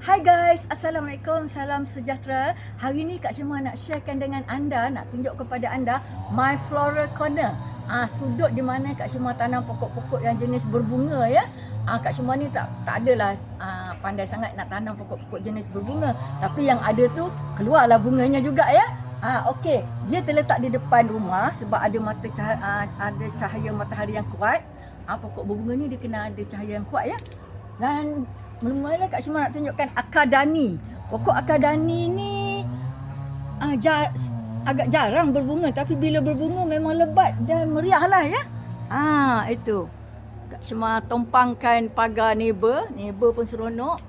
Hai guys, Assalamualaikum, salam sejahtera. Hari ni Kak Syamah nak sharekan dengan anda, nak tunjuk kepada anda My Floral Corner. Sudut di mana Kak Syamah tanam pokok-pokok yang jenis berbunga ya. Kak Syamah ni tak adalah pandai sangat nak tanam pokok-pokok jenis berbunga, tapi yang ada tu keluarlah bunganya juga ya. Okey, dia terletak di depan rumah sebab ada ada cahaya matahari yang kuat. Pokok berbunga ni dia kena ada cahaya yang kuat ya. Dan mula-mula Kak Syamah nak tunjukkan akadani. Pokok akadani ni agak jarang berbunga, tapi bila berbunga memang lebat dan meriah lah ya. Itu. Kak Syamah tumpangkan pagar neighbor pun seronok.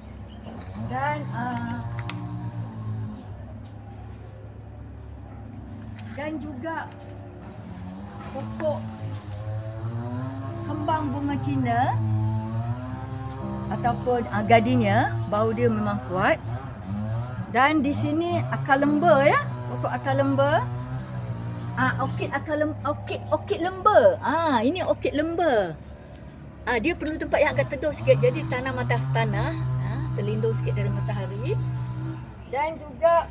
Dan juga pokok kembang bunga Cina ataupun gardenia, bau dia memang kuat. Dan di sini akar lemba ya, pokok akar lemba. Orkid lemba. Ini orkid lemba. Dia perlu tempat yang agak teduh sikit, jadi tanam atas tanah, terlindung sikit dari matahari. Dan juga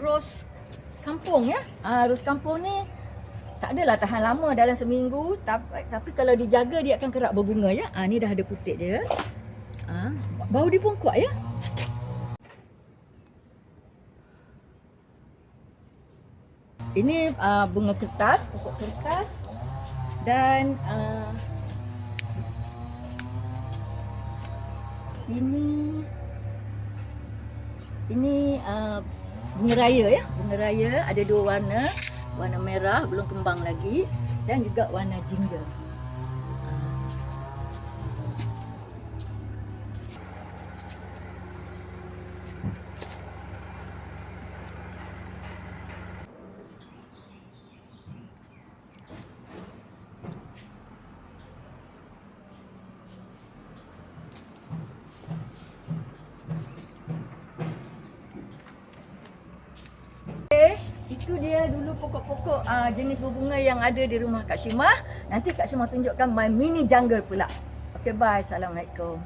ros kampung ya. Ros kampung ni tak adalah tahan lama dalam seminggu, tapi kalau dijaga dia akan kerap berbunga ya. Ni dah ada putik dia. Bau dia pun kuat ya. Ini bunga kertas, pokok kertas. Dan ini bunga raya ya. Bunga raya ada dua warna. Warna merah belum kembang lagi dan juga warna jingga. Itu dia dulu pokok-pokok jenis berbunga yang ada di rumah Kak Syamah. Nanti Kak Syamah tunjukkan my mini jungle pula. Okay, bye. Assalamualaikum.